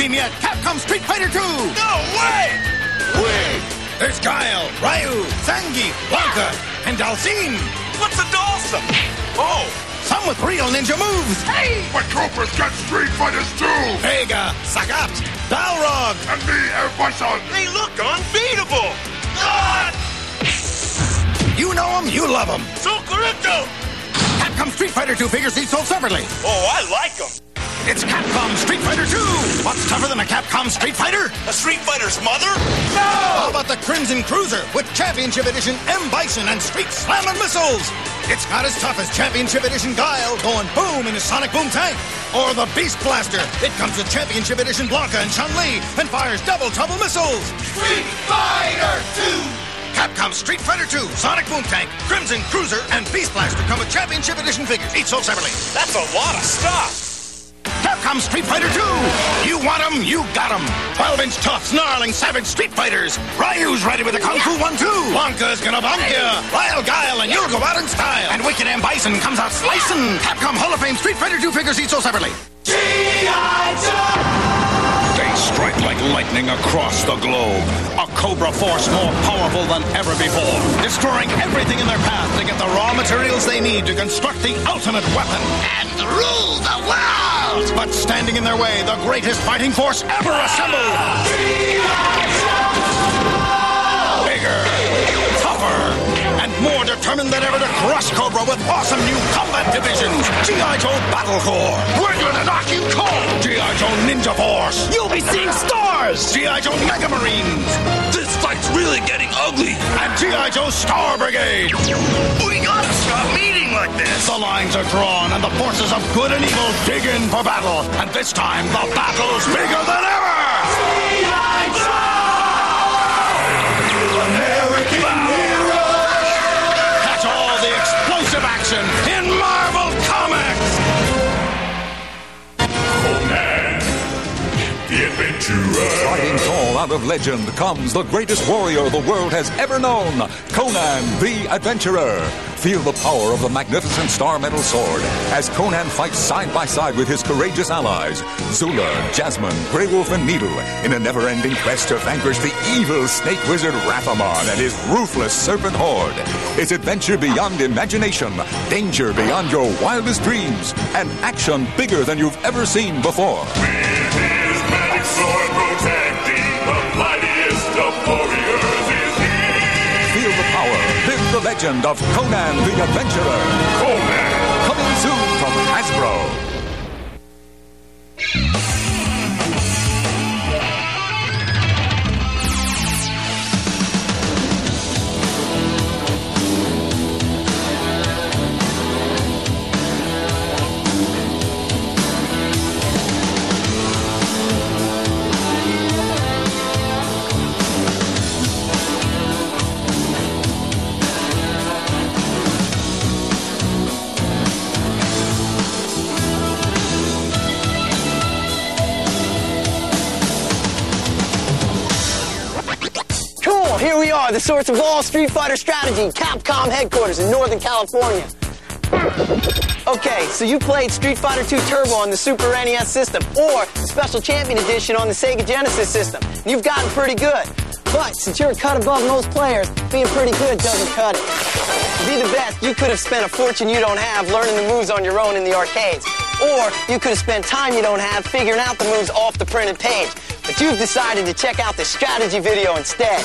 seen yet. Capcom Street Fighter 2! No way! Wait! There's Guile, Ryu, Zangief, Blanca, and Dhalsim! What's a Dhalsim? Oh! Some with real ninja moves! Hey! But Troopers get Street Fighters 2! Vega, Sagat, Balrog! And me, El Bison! They look unbeatable! Ah! You know them, you love them! So correcto! Capcom Street Fighter 2 figures each sold separately. Oh, I like them! It's Capcom Street Fighter 2! What's tougher than a Capcom Street Fighter? A Street Fighter's mother? No! How about the Crimson Cruiser with Championship Edition M. Bison and Street Slamming missiles? It's not as tough as Championship Edition Guile going boom in his Sonic Boom tank. Or the Beast Blaster. It comes with Championship Edition Blanca and Chun-Li and fires double trouble missiles. Street Fighter 2! Capcom Street Fighter 2, Sonic Boom Tank, Crimson Cruiser, and Beast Blaster come with Championship Edition figures, each sold separately. That's a lot of stuff! Capcom Street Fighter 2! You want them, you got them! 12-inch tough, snarling, savage Street Fighters! Ryu's ready with the Kung Fu 1-2! Blanca's gonna bonk ya! Lyle Guile, and you'll go out in style! And Wicked M. Bison comes out slicing! Capcom Hall of Fame Street Fighter 2 figures each sold separately. G.I. Joe! They strike like lightning across the globe. A Cobra force more powerful than ever before. Destroying everything in their path to get the raw materials they need to construct the ultimate weapon. And rule the world! But standing in their way, the greatest fighting force ever assembled. Bigger, tougher, and more determined than ever to crush Cobra with awesome new combat divisions. G.I. Joe Battle Corps. We're gonna knock you cold. G.I. Joe Ninja Force. You'll be seeing stars. G.I. Joe Mega Marines. This fight's really getting ugly. And G.I. Joe Star Brigade. We gotta stop meeting like this. The lines are drawn and the forces of good and evil dig in for battle. And this time, the battle's bigger than ever. G.I. Joe! American hero! Catch all the explosive action in Marvel Comics! Conan, the Adventurer. Riding tall out of legend comes the greatest warrior the world has ever known, Conan the Adventurer. Feel the power of the magnificent Star Metal Sword as Conan fights side by side with his courageous allies, Zula, Jasmine, Grey Wolf, and Needle, in a never-ending quest to vanquish the evil snake wizard Rathamon and his ruthless serpent horde. It's adventure beyond imagination, danger beyond your wildest dreams, and action bigger than you've ever seen before. With his magic sword protecting the mightiest of warriors is he. Feel the power, live the legend of Conan the Adventurer. Conan. Coming soon from Hasbro. Here we are, the source of all Street Fighter strategy, Capcom headquarters in Northern California. Okay, so you played Street Fighter 2 Turbo on the Super NES system, or the Special Champion Edition on the Sega Genesis system. You've gotten pretty good. But since you're a cut above most players, being pretty good doesn't cut it. To be the best, you could have spent a fortune you don't have learning the moves on your own in the arcades. Or you could have spent time you don't have figuring out the moves off the printed page. But you've decided to check out the strategy video instead.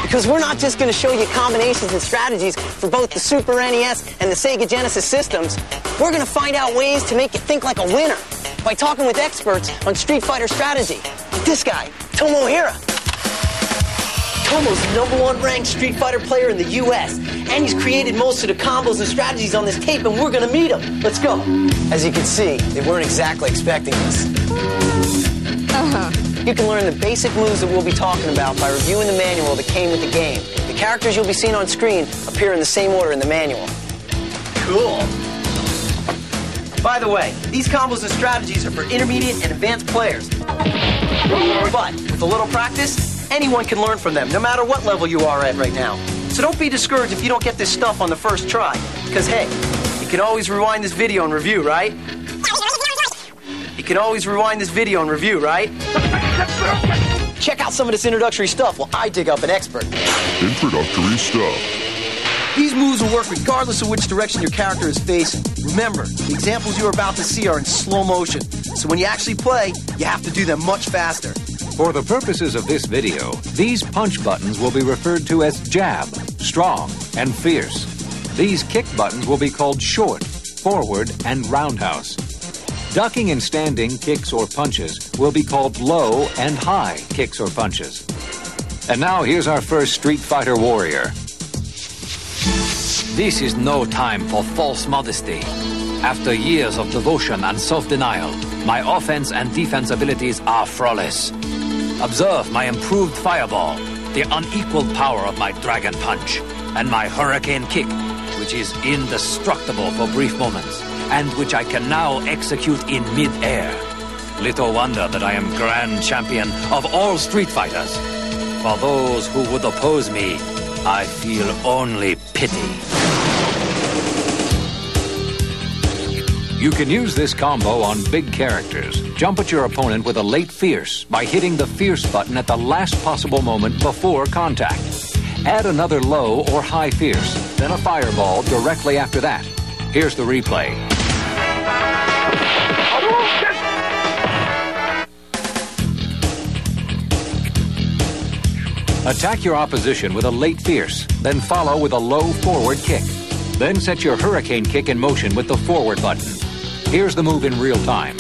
Because we're not just going to show you combinations and strategies for both the Super NES and the Sega Genesis systems. We're going to find out ways to make you think like a winner by talking with experts on Street Fighter strategy. Like this guy, Tomohiro. Tomo's the #1 ranked Street Fighter player in the U.S. And he's created most of the combos and strategies on this tape, and we're going to meet him. Let's go. As you can see, they weren't exactly expecting this. You can learn the basic moves that we'll be talking about by reviewing the manual that came with the game. The characters you'll be seeing on screen appear in the same order in the manual. Cool. By the way, these combos and strategies are for intermediate and advanced players. But with a little practice, anyone can learn from them, no matter what level you are at right now. So don't be discouraged if you don't get this stuff on the first try. Because hey, you can always rewind this video and review, right? You can always rewind this video and review, right? Check out some of this introductory stuff while I dig up an expert. Introductory stuff. These moves will work regardless of which direction your character is facing. Remember, the examples you are about to see are in slow motion, so when you actually play, you have to do them much faster. For the purposes of this video, these punch buttons will be referred to as jab, strong, and fierce. These kick buttons will be called short, forward, and roundhouse. Ducking and standing kicks or punches will be called low and high kicks or punches. And now here's our first Street Fighter warrior. This is no time for false modesty. After years of devotion and self-denial, my offense and defense abilities are flawless. Observe my improved fireball, the unequaled power of my dragon punch, and my hurricane kick, which is indestructible for brief moments, and which I can now execute in mid-air. Little wonder that I am grand champion of all Street Fighters. For those who would oppose me, I feel only pity. You can use this combo on big characters. Jump at your opponent with a late fierce by hitting the fierce button at the last possible moment before contact. Add another low or high fierce, then a fireball directly after that. Here's the replay. Attack your opposition with a late fierce, then follow with a low forward kick. Then set your hurricane kick in motion with the forward button. Here's the move in real time.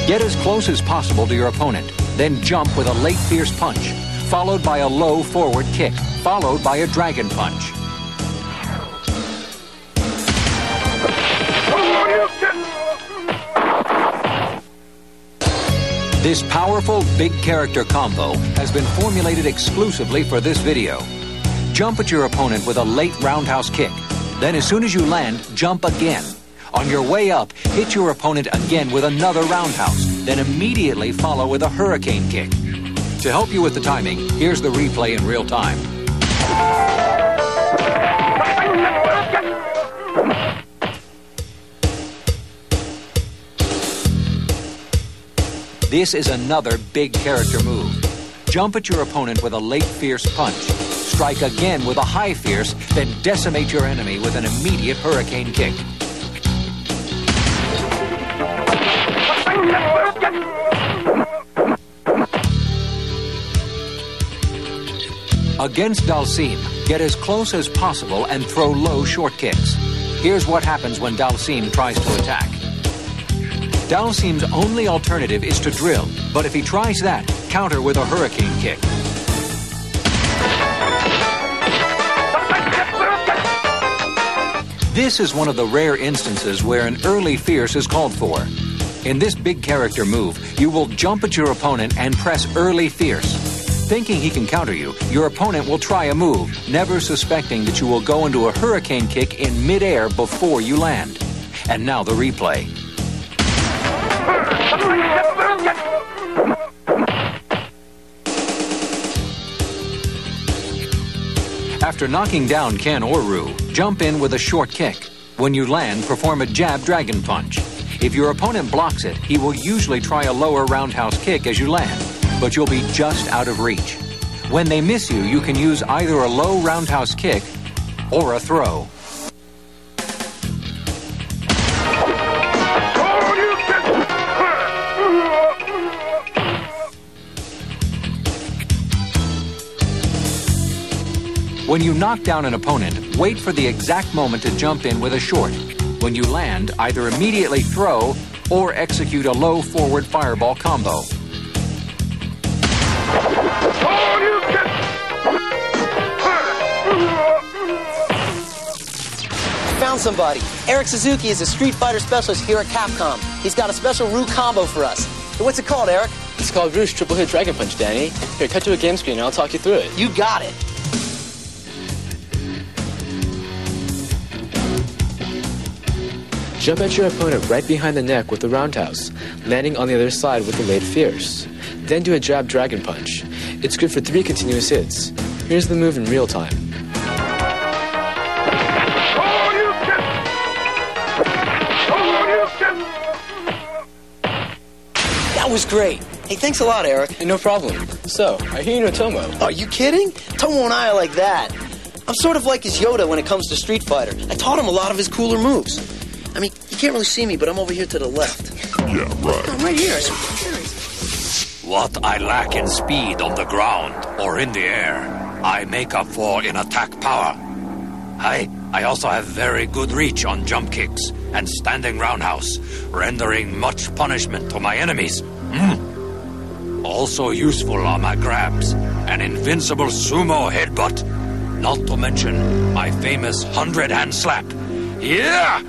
Get as close as possible to your opponent, then jump with a late fierce punch, followed by a low forward kick, followed by a dragon punch. This powerful big character combo has been formulated exclusively for this video. Jump at your opponent with a late roundhouse kick. Then as soon as you land, jump again. On your way up, hit your opponent again with another roundhouse, then immediately follow with a hurricane kick. To help you with the timing, here's the replay in real time. This is another big character move. Jump at your opponent with a late fierce punch. Strike again with a high fierce, then decimate your enemy with an immediate hurricane kick. Against Dhalsim, get as close as possible and throw low short kicks. Here's what happens when Dhalsim tries to attack. Dhalsim's only alternative is to drill, but if he tries that, counter with a hurricane kick. This is one of the rare instances where an early fierce is called for. In this big character move, you will jump at your opponent and press early fierce. Thinking he can counter you, your opponent will try a move, never suspecting that you will go into a hurricane kick in midair before you land. And now the replay. After knocking down Ken or Ryu, jump in with a short kick. When you land, perform a jab dragon punch. If your opponent blocks it, he will usually try a lower roundhouse kick as you land, but you'll be just out of reach. When they miss you, you can use either a low roundhouse kick or a throw. When you knock down an opponent, wait for the exact moment to jump in with a short. When you land, either immediately throw or execute a low forward fireball combo. Found somebody. Eric Suzuki is a Street Fighter specialist here at Capcom. He's got a special Ryu combo for us. Hey, what's it called, Eric? It's called Ryu's Triple Hit Dragon Punch, Danny. Here, cut to a game screen and I'll talk you through it. You got it. Jump at your opponent right behind the neck with the roundhouse, landing on the other side with the late fierce. Then do a jab dragon punch. It's good for 3 continuous hits. Here's the move in real time. That was great. Hey, thanks a lot, Eric. Hey, no problem. So, I hear you know Tomo. Are you kidding? Tomo and I are like that. I'm sort of like his Yoda when it comes to Street Fighter. I taught him a lot of his cooler moves. I mean, you can't really see me, but I'm over here to the left. Yeah, right. I'm right here. What I lack in speed on the ground or in the air, I make up for in attack power. I also have very good reach on jump kicks and standing roundhouse, rendering much punishment to my enemies. Also useful are my grabs, an invincible sumo headbutt, not to mention my famous 100-hand slap. Yeah!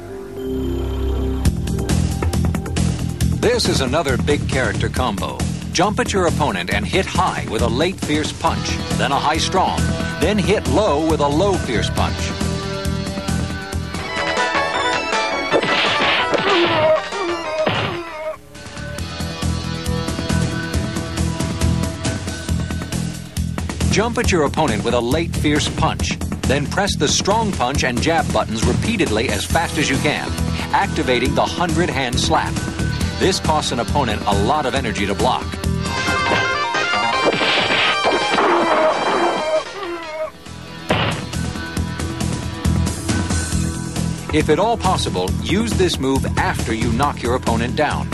This is another big character combo. Jump at your opponent and hit high with a late fierce punch, then a high strong, then hit low with a low fierce punch. Jump at your opponent with a late fierce punch. Then press the strong punch and jab buttons repeatedly as fast as you can, activating the 100-hand slap. This costs an opponent a lot of energy to block. If at all possible, use this move after you knock your opponent down.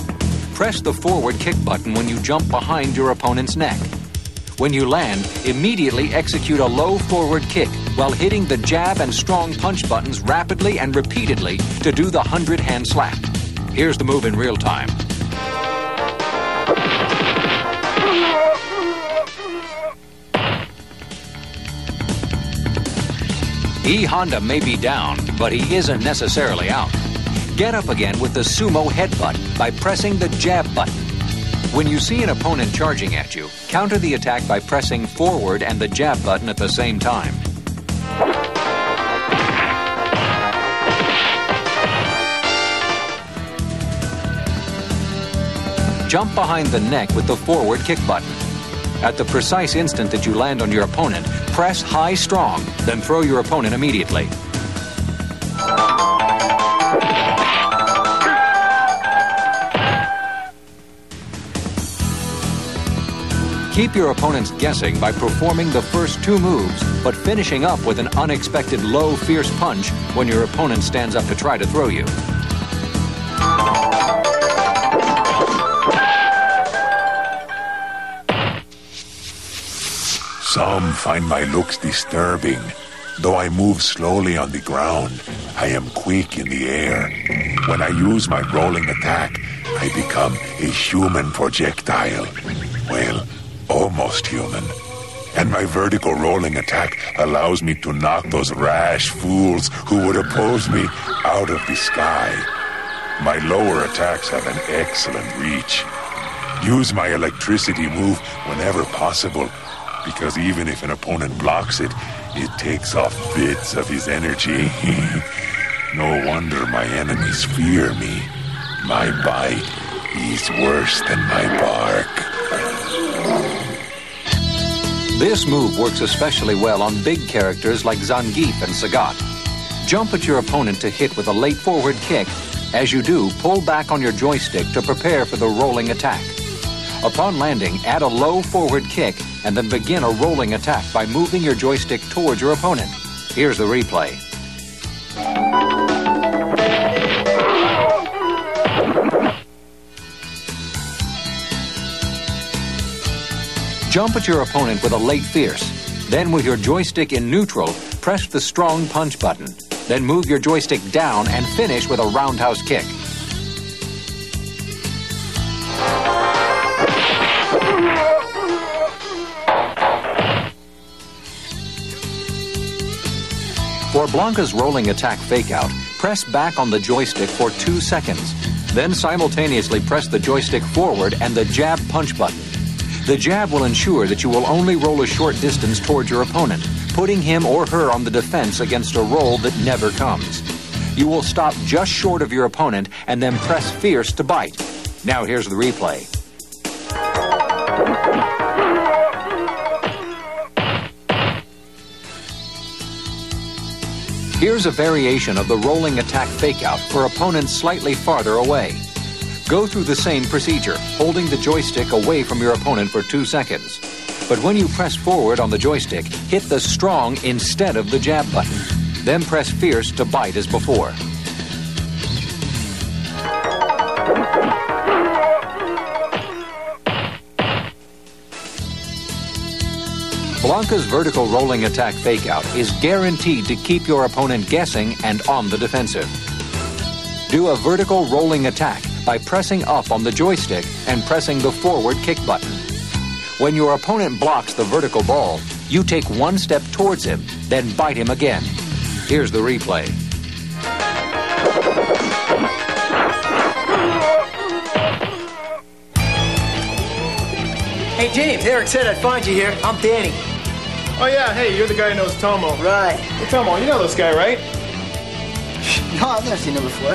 Press the forward kick button when you jump behind your opponent's neck. When you land, immediately execute a low forward kick while hitting the jab and strong punch buttons rapidly and repeatedly to do the 100-hand slap. Here's the move in real time. E Honda may be down, but he isn't necessarily out. Get up again with the sumo headbutt by pressing the jab button. When you see an opponent charging at you, counter the attack by pressing forward and the jab button at the same time. Jump behind the neck with the forward kick button. At the precise instant that you land on your opponent, press high strong, then throw your opponent immediately. Keep your opponents guessing by performing the first two moves, but finishing up with an unexpected low, fierce punch when your opponent stands up to try to throw you. Some find my looks disturbing. Though I move slowly on the ground, I am quick in the air. When I use my rolling attack, I become a human projectile. Well, almost human. And my vertical rolling attack allows me to knock those rash fools who would oppose me out of the sky. My lower attacks have an excellent reach. Use my electricity move whenever possible, because even if an opponent blocks it, it takes off bits of his energy. No wonder my enemies fear me. My bite is worse than my bark. This move works especially well on big characters like Zangief and Sagat. Jump at your opponent to hit with a late forward kick. As you do, pull back on your joystick to prepare for the rolling attack. Upon landing, add a low forward kick and then begin a rolling attack by moving your joystick towards your opponent. Here's the replay. Jump at your opponent with a late fierce. Then with your joystick in neutral, press the strong punch button. Then move your joystick down and finish with a roundhouse kick. For Blanca's rolling attack fakeout, press back on the joystick for 2 seconds. Then simultaneously press the joystick forward and the jab punch button. The jab will ensure that you will only roll a short distance towards your opponent, putting him or her on the defense against a roll that never comes. You will stop just short of your opponent and then press fierce to bite. Now here's the replay. Here's a variation of the rolling attack fakeout for opponents slightly farther away. Go through the same procedure, holding the joystick away from your opponent for 2 seconds. But when you press forward on the joystick, hit the strong instead of the jab button. Then press fierce to bite as before. Blanca's vertical rolling attack fakeout is guaranteed to keep your opponent guessing and on the defensive. Do a vertical rolling attack by pressing up on the joystick and pressing the forward kick button. When your opponent blocks the vertical ball, you take 1 step towards him, then bite him again. Here's the replay. Hey, James, Eric said I'd find you here. I'm Danny. Oh, yeah, hey, you're the guy who knows Tomo. Right. Hey, Tomo, you know this guy, right? No, I've never seen him before.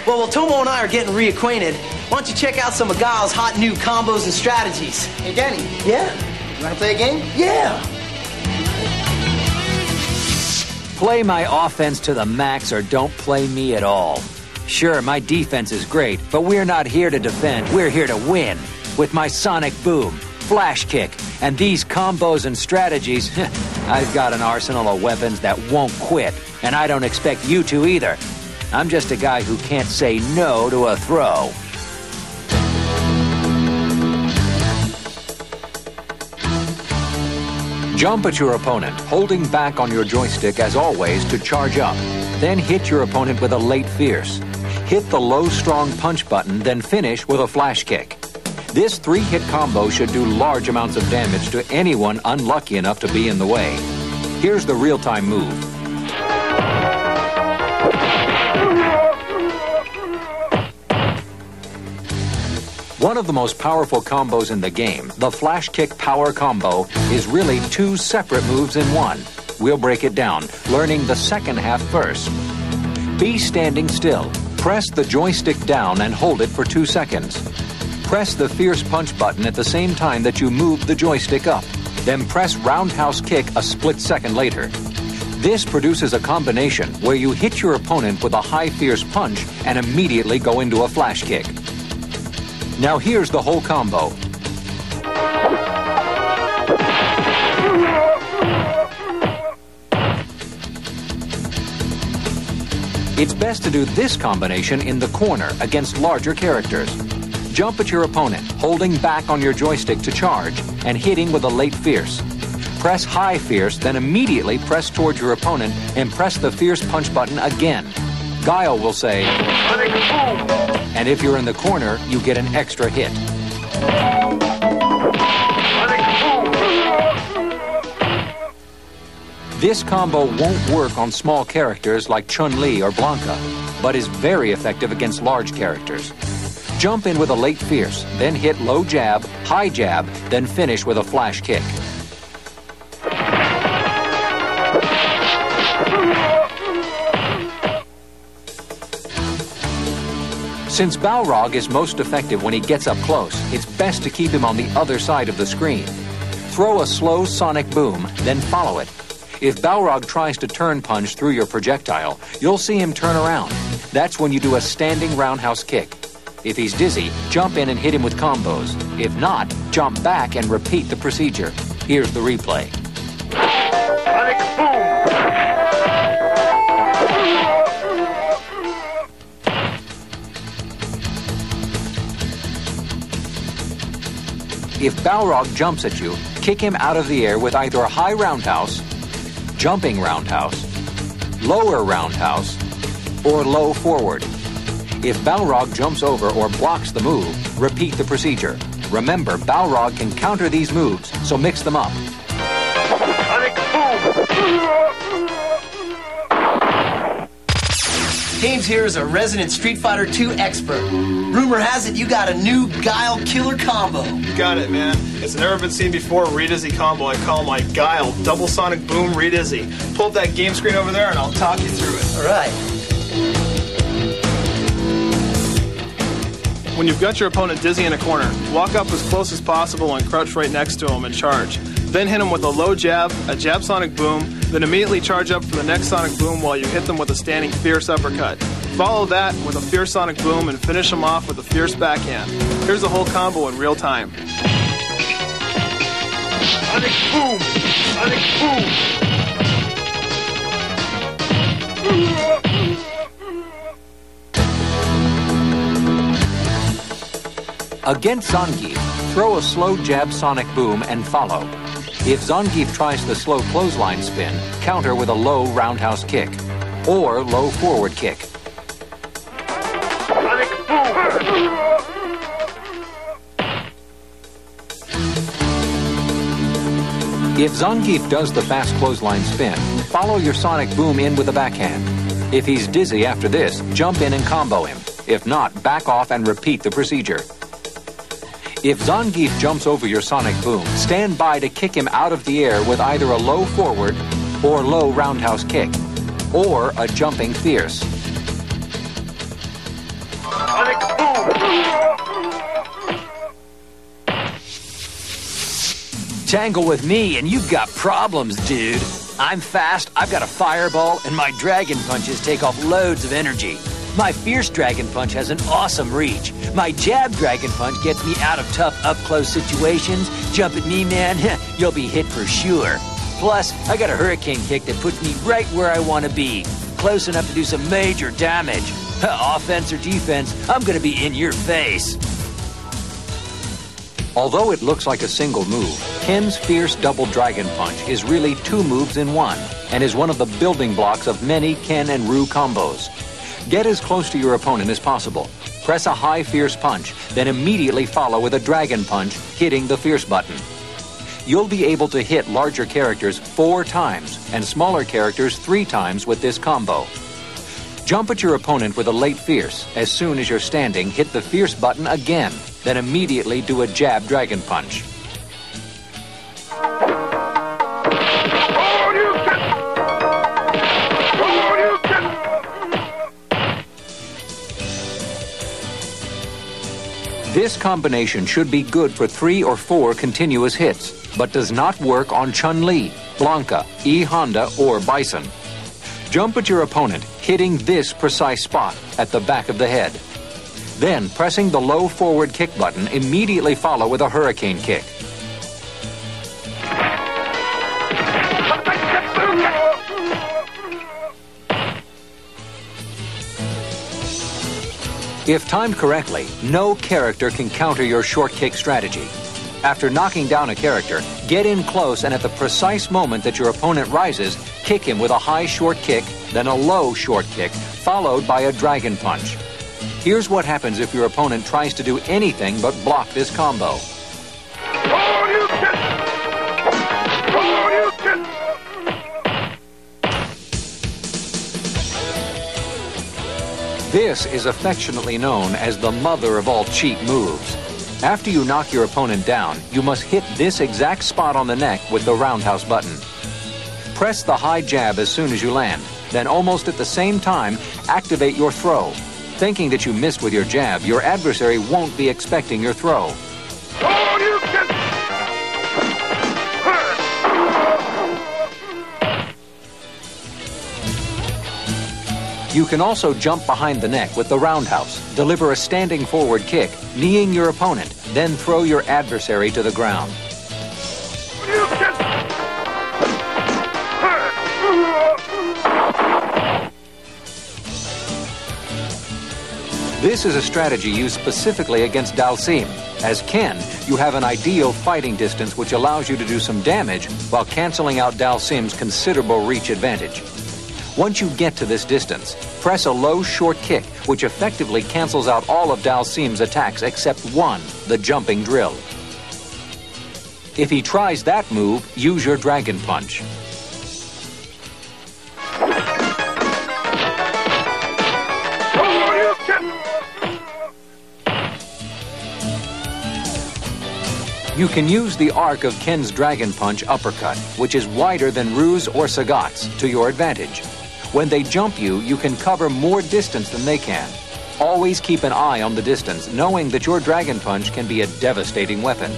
Well, while Tomo and I are getting reacquainted, why don't you check out some of Guile's hot new combos and strategies? Hey, Danny. Yeah? You want to play a game? Yeah! Play my offense to the max or don't play me at all. Sure, my defense is great, but we're not here to defend. We're here to win. With my sonic boom, flash kick, and these combos and strategies, I've got an arsenal of weapons that won't quit, and I don't expect you to either. I'm just a guy who can't say no to a throw. Jump at your opponent, holding back on your joystick as always to charge up. Then hit your opponent with a late fierce. Hit the low strong punch button, then finish with a flash kick. This 3-hit combo should do large amounts of damage to anyone unlucky enough to be in the way. Here's the real-time move. One of the most powerful combos in the game, the flash kick power combo, is really 2 separate moves in one. We'll break it down, learning the second half first. Be standing still. Press the joystick down and hold it for 2 seconds. Press the fierce punch button at the same time that you move the joystick up. Then press roundhouse kick a split second later. This produces a combination where you hit your opponent with a high fierce punch and immediately go into a flash kick. Now here's the whole combo. It's best to do this combination in the corner against larger characters. Jump at your opponent, holding back on your joystick to charge, and hitting with a late fierce. Press high fierce, then immediately press towards your opponent and press the fierce punch button again. Guile will say, and if you're in the corner, you get an extra hit. This combo won't work on small characters like Chun-Li or Blanca, but is very effective against large characters. Jump in with a late fierce, then hit low jab, high jab, then finish with a flash kick. Since Balrog is most effective when he gets up close, it's best to keep him on the other side of the screen. Throw a slow sonic boom, then follow it. If Balrog tries to turn punch through your projectile, you'll see him turn around. That's when you do a standing roundhouse kick. If he's dizzy, jump in and hit him with combos. If not, jump back and repeat the procedure. Here's the replay. If Balrog jumps at you, kick him out of the air with either a high roundhouse, jumping roundhouse, lower roundhouse, or low forward. If Balrog jumps over or blocks the move, repeat the procedure. Remember, Balrog can counter these moves, so mix them up. James here is a resident Street Fighter II expert. Rumor has it you got a new Guile killer combo. You got it, man. It's never been seen before. Re-Dizzy combo. I call my Guile double sonic boom Re-Dizzy. Pull up that game screen over there and I'll talk you through it. All right. When you've got your opponent dizzy in a corner, walk up as close as possible and crouch right next to him and charge. Then hit him with a low jab, a jab sonic boom, Then immediately charge up for the next Sonic Boom while you hit them with a standing Fierce Uppercut. Follow that with a Fierce Sonic Boom and finish them off with a Fierce Backhand. Here's the whole combo in real time. Sonic Boom! Sonic Boom! Against Zangief, throw a slow jab Sonic Boom and follow. If Zangief tries the slow clothesline spin, counter with a low roundhouse kick or low forward kick. Sonic Boom! If Zangief does the fast clothesline spin, follow your Sonic Boom in with a backhand. If he's dizzy after this, jump in and combo him. If not, back off and repeat the procedure. If Zangief jumps over your Sonic Boom, stand by to kick him out of the air with either a low forward or low roundhouse kick, or a jumping Fierce. Sonic Boom! Tangle with me and you've got problems, dude. I'm fast, I've got a fireball, and my Dragon Punches take off loads of energy. My Fierce Dragon Punch has an awesome reach. My Jab Dragon Punch gets me out of tough up-close situations. Jump at me, man, you'll be hit for sure. Plus, I got a Hurricane Kick that puts me right where I want to be. Close enough to do some major damage. Offense or defense, I'm going to be in your face. Although it looks like a single move, Ken's Fierce Double Dragon Punch is really two moves in one and is one of the building blocks of many Ken and Ryu combos. Get as close to your opponent as possible. Press a high Fierce punch, then immediately follow with a Dragon Punch, hitting the Fierce button. You'll be able to hit larger characters 4 times and smaller characters 3 times with this combo. Jump at your opponent with a late Fierce. As soon as you're standing, hit the Fierce button again, then immediately do a Jab Dragon Punch. This combination should be good for 3 or 4 continuous hits, but does not work on Chun-Li, Blanca, E. Honda, or Bison. Jump at your opponent, hitting this precise spot at the back of the head. Then, pressing the low forward kick button, immediately follow with a Hurricane Kick. If timed correctly, no character can counter your short kick strategy. After knocking down a character, get in close and at the precise moment that your opponent rises, kick him with a high short kick, then a low short kick, followed by a Dragon Punch. Here's what happens if your opponent tries to do anything but block this combo. This is affectionately known as the mother of all cheat moves. After you knock your opponent down, you must hit this exact spot on the neck with the roundhouse button. Press the high jab as soon as you land, then almost at the same time, activate your throw. Thinking that you missed with your jab, your adversary won't be expecting your throw. You can also jump behind the neck with the roundhouse, deliver a standing forward kick, kneeing your opponent, then throw your adversary to the ground. This is a strategy used specifically against Dhalsim. As Ken, you have an ideal fighting distance which allows you to do some damage while canceling out Dhalsim's considerable reach advantage. Once you get to this distance, press a low short kick, which effectively cancels out all of Dhalsim's attacks except one, the jumping drill. If he tries that move, use your Dragon Punch. You can use the arc of Ken's Dragon Punch uppercut, which is wider than Ryu's or Sagat's, to your advantage. When they jump you, you can cover more distance than they can. Always keep an eye on the distance, knowing that your Dragon Punch can be a devastating weapon.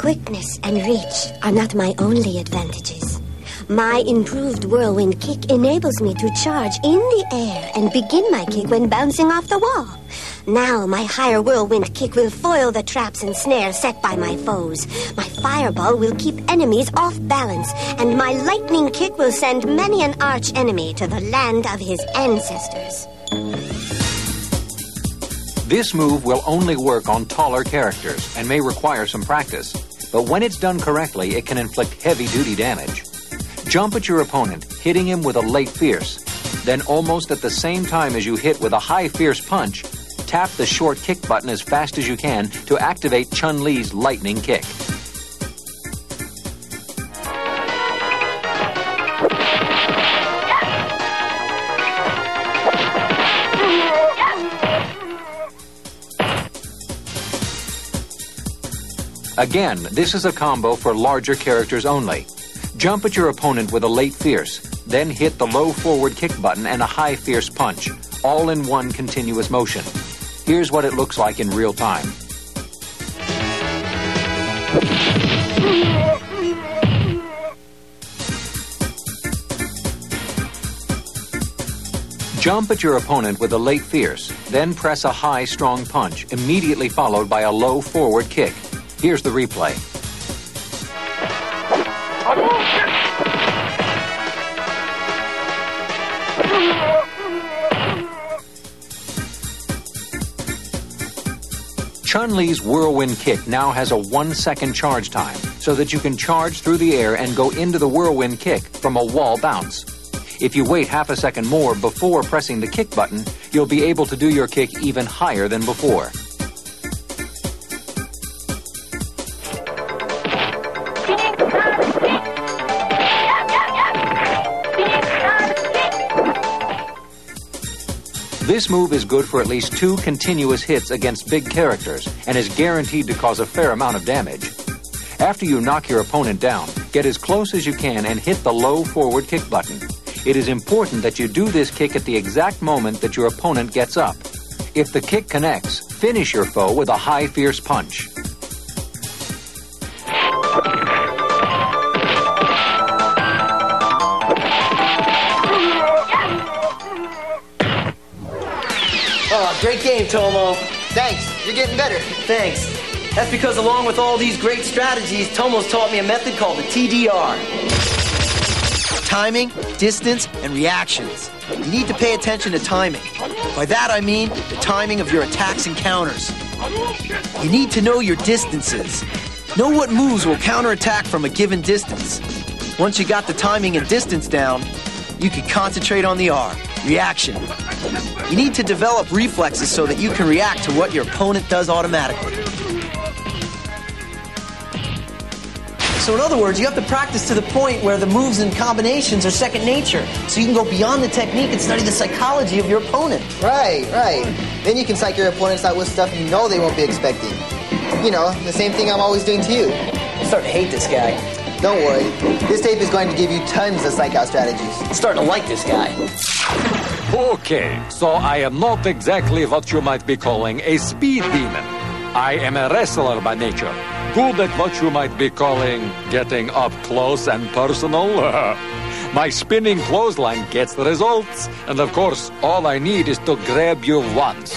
quickness and reach are not my only advantages. My improved whirlwind kick enables me to charge in the air and begin my kick when bouncing off the wall. Now my higher whirlwind kick will foil the traps and snares set by my foes. My fireball will keep enemies off balance, and my lightning kick will send many an arch enemy to the land of his ancestors. This move will only work on taller characters and may require some practice, but when it's done correctly, it can inflict heavy-duty damage. Jump at your opponent, hitting him with a late fierce. Then almost at the same time as you hit with a high fierce punch, tap the short kick button as fast as you can to activate Chun-Li's lightning kick. Again, this is a combo for larger characters only. Jump at your opponent with a late fierce, then hit the low forward kick button and a high fierce punch, all in one continuous motion. Here's what it looks like in real time. Jump at your opponent with a late fierce, then press a high strong punch, immediately followed by a low forward kick. Here's the replay. Chun-Li's whirlwind kick now has a 1-second charge time, so that you can charge through the air and go into the whirlwind kick from a wall bounce. If you wait half a second more before pressing the kick button, you'll be able to do your kick even higher than before. This move is good for at least 2 continuous hits against big characters and is guaranteed to cause a fair amount of damage. After you knock your opponent down, get as close as you can and hit the low forward kick button. It is important that you do this kick at the exact moment that your opponent gets up. If the kick connects, finish your foe with a high fierce punch. Oh, great game, Tomo. Thanks. You're getting better. Thanks. That's because along with all these great strategies, Tomo's taught me a method called the TDR. Timing, distance, and reactions. You need to pay attention to timing. By that I mean the timing of your attacks and counters. You need to know your distances. Know what moves will counterattack from a given distance. Once you got the timing and distance down, you can concentrate on the R, reaction. You need to develop reflexes so that you can react to what your opponent does automatically. So in other words, you have to practice to the point where the moves and combinations are second nature, so you can go beyond the technique and study the psychology of your opponent. Right. Then you can psych your opponents out with stuff you know they won't be expecting. You know, the same thing I'm always doing to you. I'm starting to hate this guy. Don't worry. This tape is going to give you tons of psych out strategies. I'm starting to like this guy. Okay, so I am not exactly what you might be calling a speed demon. I am a wrestler by nature. Good at what you might be calling getting up close and personal. My spinning clothesline gets the results. And of course, all I need is to grab you once.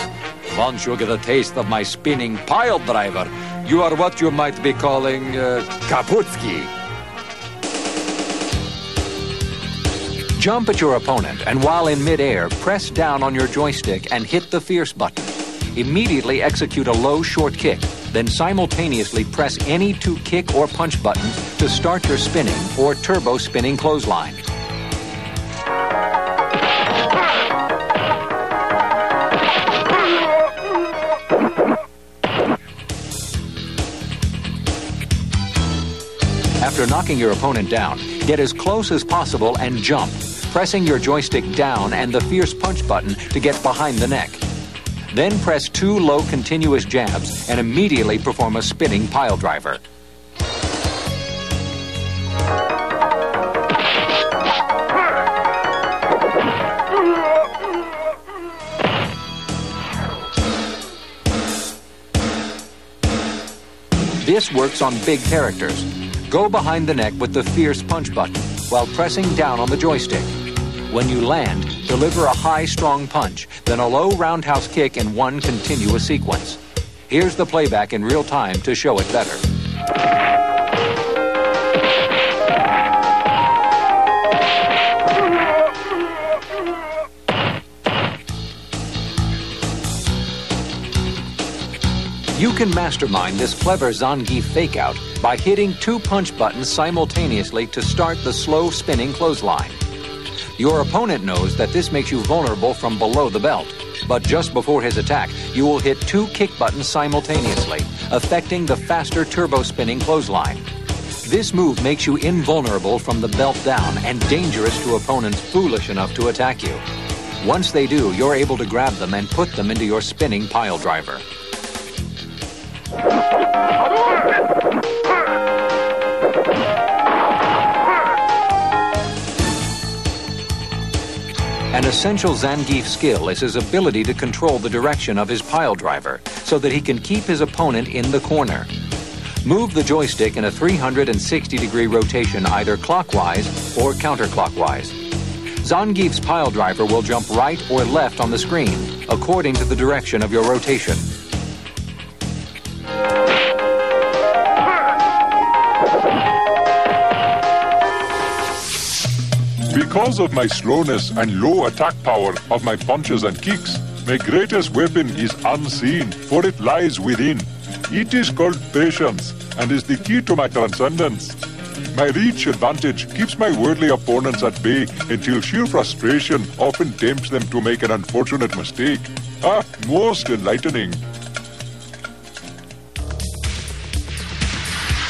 Once you get a taste of my spinning pile driver, you are what you might be calling Kaputski. Jump at your opponent, and while in midair, press down on your joystick and hit the fierce button. Immediately execute a low short kick, then simultaneously press any 2 kick or punch buttons to start your spinning or turbo spinning clothesline. After knocking your opponent down, get as close as possible and jump, pressing your joystick down and the fierce punch button to get behind the neck. Then press 2 low continuous jabs and immediately perform a spinning pile driver. This works on big characters. Go behind the neck with the fierce punch button while pressing down on the joystick. When you land, deliver a high, strong punch, then a low roundhouse kick in one continuous sequence. Here's the playback in real time to show it better. You can mastermind this clever Zangief fake-out by hitting 2 punch buttons simultaneously to start the slow spinning clothesline. Your opponent knows that this makes you vulnerable from below the belt, but just before his attack, you will hit 2 kick buttons simultaneously, affecting the faster turbo spinning clothesline. This move makes you invulnerable from the belt down and dangerous to opponents foolish enough to attack you. Once they do, you're able to grab them and put them into your spinning pile driver. An essential Zangief skill is his ability to control the direction of his pile driver so that he can keep his opponent in the corner. Move the joystick in a 360-degree rotation either clockwise or counterclockwise. Zangief's pile driver will jump right or left on the screen, according to the direction of your rotation. Because of my slowness and low attack power of my punches and kicks, my greatest weapon is unseen, for it lies within. It is called patience, and is the key to my transcendence. My reach advantage keeps my worldly opponents at bay until sheer frustration often tempts them to make an unfortunate mistake. Ah, most enlightening.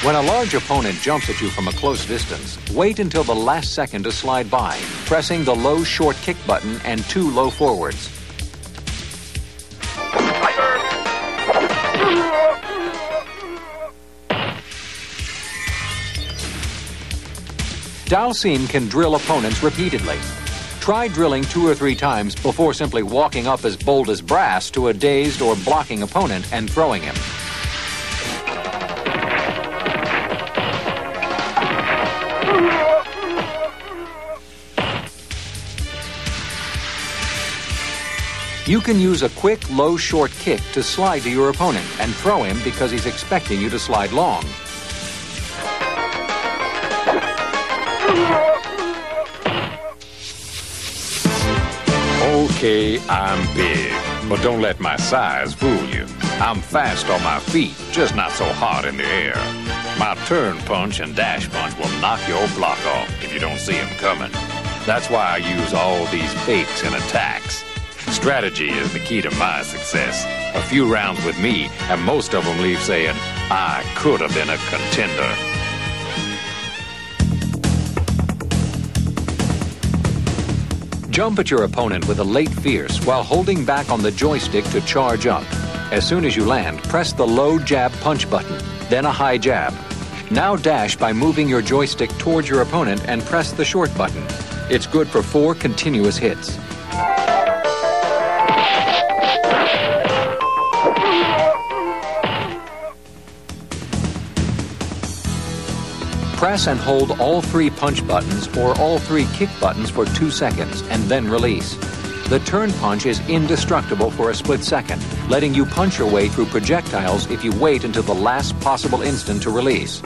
When a large opponent jumps at you from a close distance, wait until the last second to slide by, pressing the low short kick button and 2 low forwards. Dhalsim can drill opponents repeatedly. Try drilling 2 or 3 times before simply walking up as bold as brass to a dazed or blocking opponent and throwing him. You can use a quick, low, short kick to slide to your opponent and throw him because he's expecting you to slide long. Okay, I'm big, but don't let my size fool you. I'm fast on my feet, just not so hard in the air. My turn punch and dash punch will knock your block off if you don't see them coming. That's why I use all these fakes and attacks. Strategy is the key to my success. A few rounds with me, and most of them leave saying, I could have been a contender. Jump at your opponent with a late fierce while holding back on the joystick to charge up. As soon as you land, press the low jab punch button, then a high jab. Now dash by moving your joystick towards your opponent and press the short button. It's good for 4 continuous hits. Press and hold all 3 punch buttons or all 3 kick buttons for 2 seconds and then release. The turn punch is indestructible for a split second, letting you punch your way through projectiles if you wait until the last possible instant to release.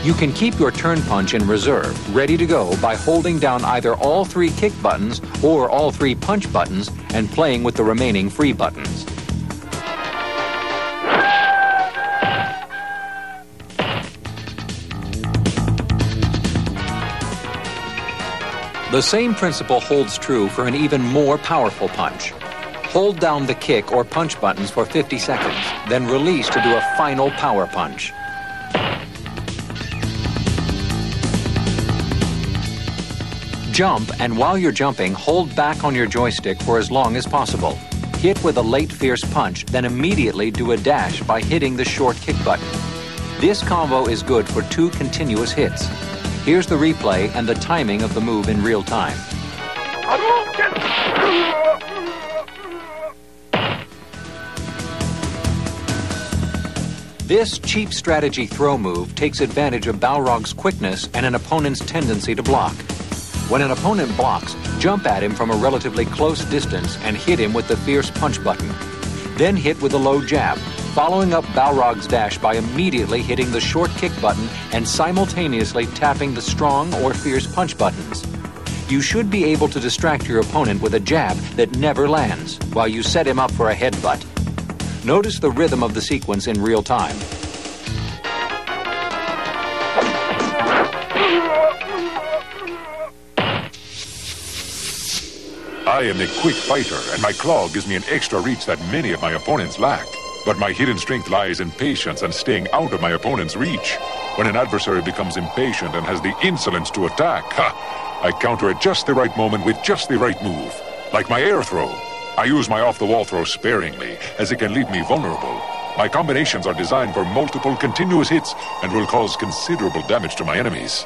You can keep your turn punch in reserve, ready to go by holding down either all 3 kick buttons or all 3 punch buttons and playing with the remaining free buttons. The same principle holds true for an even more powerful punch. Hold down the kick or punch buttons for 50 seconds, then release to do a final power punch. Jump, and while you're jumping, hold back on your joystick for as long as possible. Hit with a late fierce punch, then immediately do a dash by hitting the short kick button. This combo is good for 2 continuous hits. Here's the replay and the timing of the move in real time. This cheap strategy throw move takes advantage of Balrog's quickness and an opponent's tendency to block. When an opponent blocks, jump at him from a relatively close distance and hit him with the fierce punch button. Then hit with a low jab, following up Balrog's dash by immediately hitting the short kick button and simultaneously tapping the strong or fierce punch buttons. You should be able to distract your opponent with a jab that never lands while you set him up for a headbutt. Notice the rhythm of the sequence in real time. I am a quick fighter, and my claw gives me an extra reach that many of my opponents lack. But my hidden strength lies in patience and staying out of my opponent's reach. When an adversary becomes impatient and has the insolence to attack, I counter at just the right moment with just the right move. Like my air throw. I use my off-the-wall throw sparingly, as it can leave me vulnerable. My combinations are designed for multiple continuous hits and will cause considerable damage to my enemies.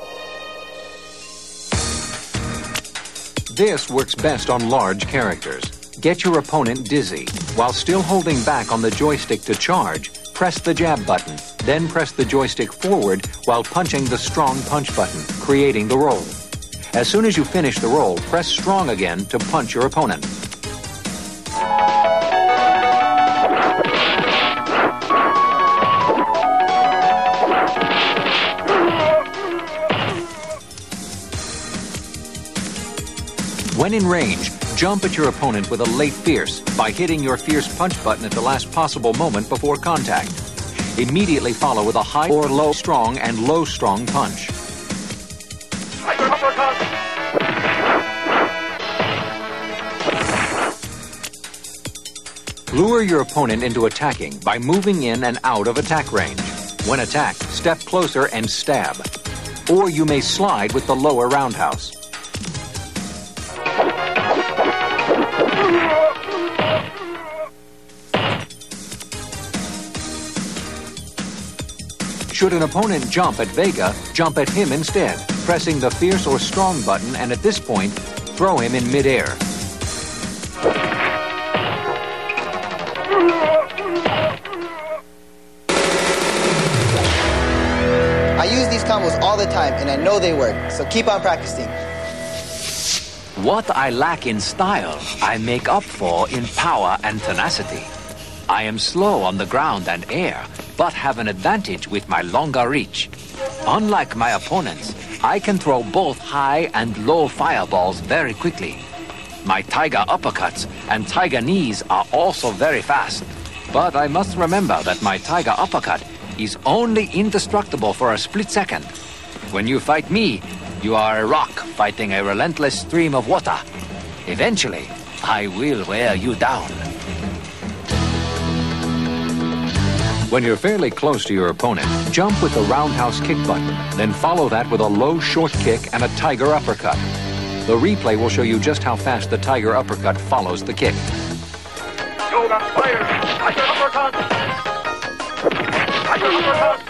This works best on large characters. Get your opponent dizzy. While still holding back on the joystick to charge, press the jab button, then press the joystick forward while punching the strong punch button, creating the roll. As soon as you finish the roll, press strong again to punch your opponent. When in range, jump at your opponent with a late fierce by hitting your fierce punch button at the last possible moment before contact. Immediately follow with a high or low strong and low strong punch. Lure your opponent into attacking by moving in and out of attack range. When attacked, step closer and stab. Or you may slide with the lower roundhouse. Should an opponent jump at Vega, jump at him instead, pressing the fierce or strong button, and at this point, throw him in midair. I use these combos all the time, and I know they work, so keep on practicing. What I lack in style, I make up for in power and tenacity. I am slow on the ground and air, but have an advantage with my longer reach. Unlike my opponents, I can throw both high and low fireballs very quickly. My tiger uppercuts and tiger knees are also very fast. But I must remember that my tiger uppercut is only indestructible for a split second. When you fight me, you are a rock fighting a relentless stream of water. Eventually, I will wear you down. When you're fairly close to your opponent, jump with the roundhouse kick button, then follow that with a low short kick and a tiger uppercut. The replay will show you just how fast the tiger uppercut follows the kick. Yoga fire! Tiger uppercut! Tiger uppercut!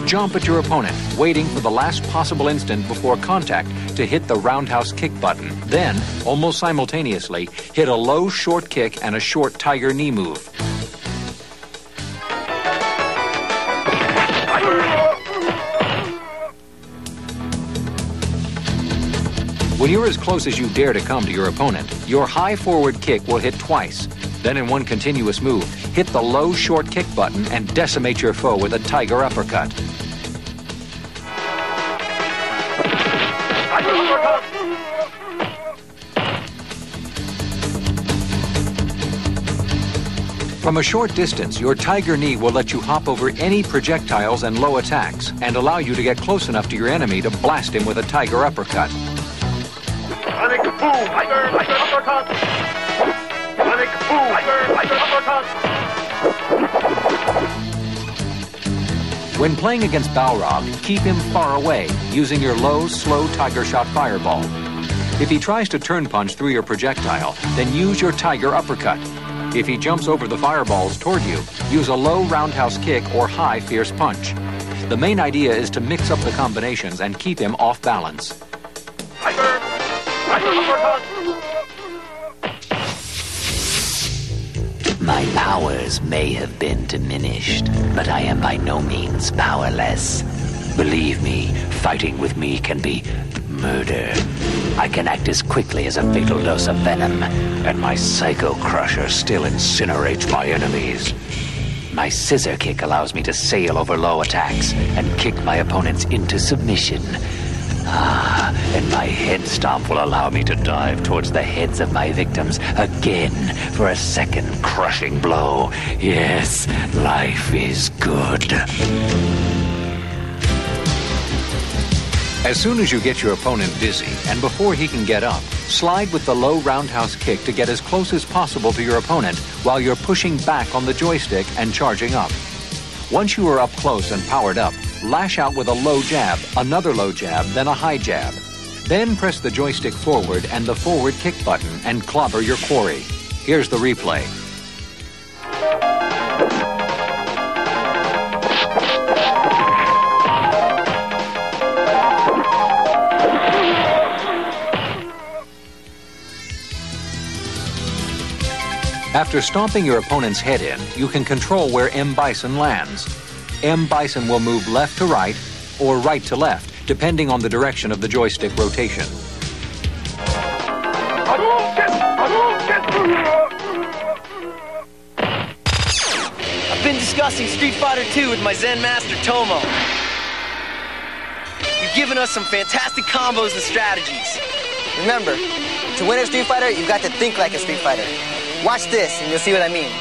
Jump at your opponent, waiting for the last possible instant before contact to hit the roundhouse kick button. Then, almost simultaneously, hit a low short kick and a short tiger knee move. When you're as close as you dare to come to your opponent, your high forward kick will hit twice. Then in one continuous move, hit the low short kick button and decimate your foe with a tiger uppercut. From a short distance, your tiger knee will let you hop over any projectiles and low attacks and allow you to get close enough to your enemy to blast him with a tiger uppercut. Sonic boom! Tiger uppercut! Sonic boom! Tiger uppercut! When playing against Balrog, keep him far away, using your low, slow tiger shot fireball. If he tries to turn punch through your projectile, then use your tiger uppercut. If he jumps over the fireballs toward you, use a low roundhouse kick or high fierce punch. The main idea is to mix up the combinations and keep him off balance. Tiger! Tiger uppercut! My powers may have been diminished, but I am by no means powerless. Believe me, fighting with me can be murder. I can act as quickly as a fatal dose of venom, and my Psycho Crusher still incinerates my enemies. My scissor kick allows me to sail over low attacks and kick my opponents into submission. And my head stomp will allow me to dive towards the heads of my victims again for a second crushing blow. Yes, life is good. As soon as you get your opponent dizzy, and before he can get up, slide with the low roundhouse kick to get as close as possible to your opponent while you're pushing back on the joystick and charging up. Once you are up close and powered up, lash out with a low jab, another low jab, then a high jab. Then press the joystick forward and the forward kick button and clobber your quarry. Here's the replay. After stomping your opponent's head in, you can control where M. Bison lands. M. Bison will move left to right or right to left, depending on the direction of the joystick rotation. I've been discussing Street Fighter II with my Zen master, Tomo. You've given us some fantastic combos and strategies. Remember, to win a Street Fighter, you've got to think like a Street Fighter. Watch this, and you'll see what I mean.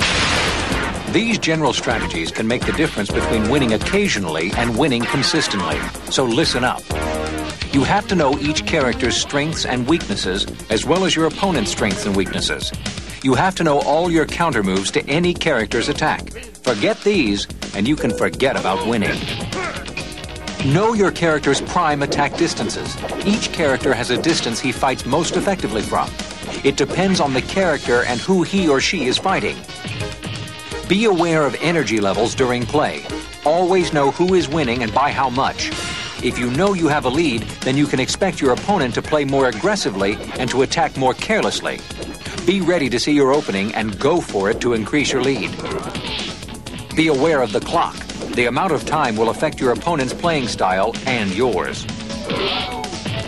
These general strategies can make the difference between winning occasionally and winning consistently. So listen up. You have to know each character's strengths and weaknesses, as well as your opponent's strengths and weaknesses. You have to know all your counter moves to any character's attack. Forget these, and you can forget about winning. Know your character's prime attack distances. Each character has a distance he fights most effectively from. It depends on the character and who he or she is fighting. Be aware of energy levels during play. Always know who is winning and by how much. If you know you have a lead, then you can expect your opponent to play more aggressively and to attack more carelessly. Be ready to see your opening and go for it to increase your lead. Be aware of the clock. The amount of time will affect your opponent's playing style and yours.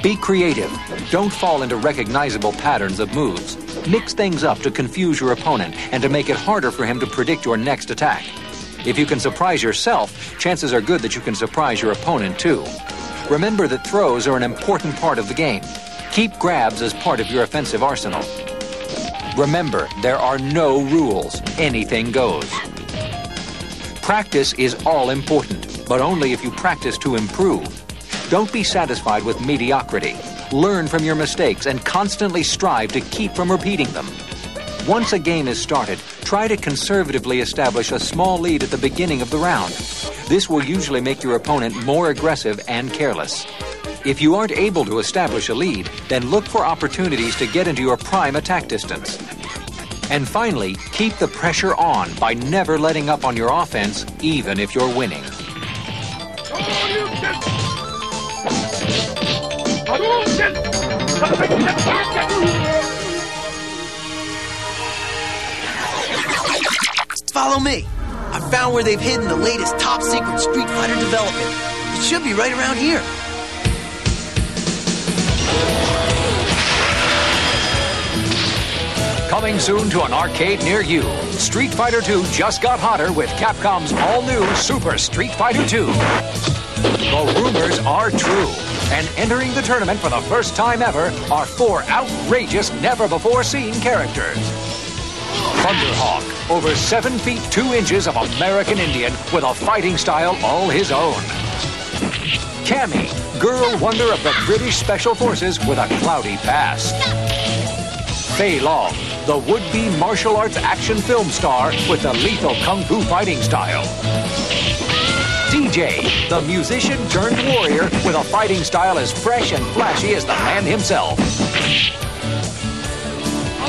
Be creative. Don't fall into recognizable patterns of moves. Mix things up to confuse your opponent and to make it harder for him to predict your next attack. If you can surprise yourself, chances are good that you can surprise your opponent too. Remember that throws are an important part of the game. Keep grabs as part of your offensive arsenal. Remember, there are no rules. Anything goes. Practice is all important, but only if you practice to improve. Don't be satisfied with mediocrity. Learn from your mistakes and constantly strive to keep from repeating them. Once a game is started, try to conservatively establish a small lead at the beginning of the round. This will usually make your opponent more aggressive and careless. If you aren't able to establish a lead, then look for opportunities to get into your prime attack distance. And finally, keep the pressure on by never letting up on your offense, even if you're winning. Follow me. I found where they've hidden the latest top secret Street Fighter development. It should be right around here. Coming soon to an arcade near you, Street Fighter II just got hotter with Capcom's all-new Super Street Fighter II. The rumors are true, and entering the tournament for the first time ever are 4 outrageous, never-before-seen characters. Thunderhawk, over 7 feet 2 inches of American Indian with a fighting style all his own. Cammy, girl wonder of the British Special Forces with a cloudy past. Fei Long, the would-be martial arts action film star with the lethal kung fu fighting style. DJ, the musician turned warrior with a fighting style as fresh and flashy as the man himself.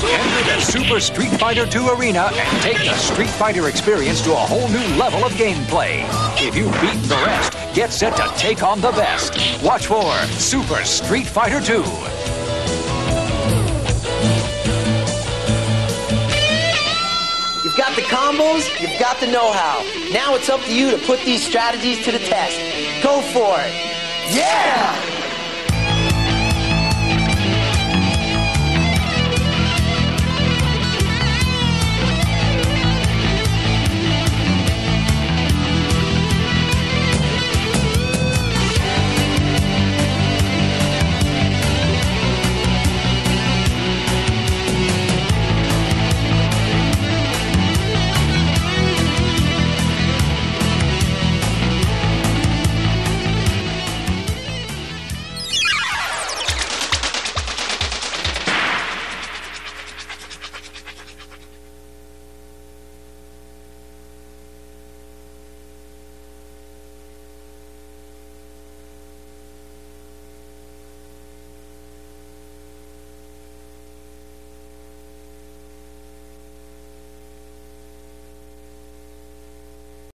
Enter the Super Street Fighter 2 Arena and take the Street Fighter experience to a whole new level of gameplay. If you've beaten the rest, get set to take on the best. Watch for Super Street Fighter 2. You've got the combos, you've got the know-how. Now it's up to you to put these strategies to the test. Go for it. Yeah!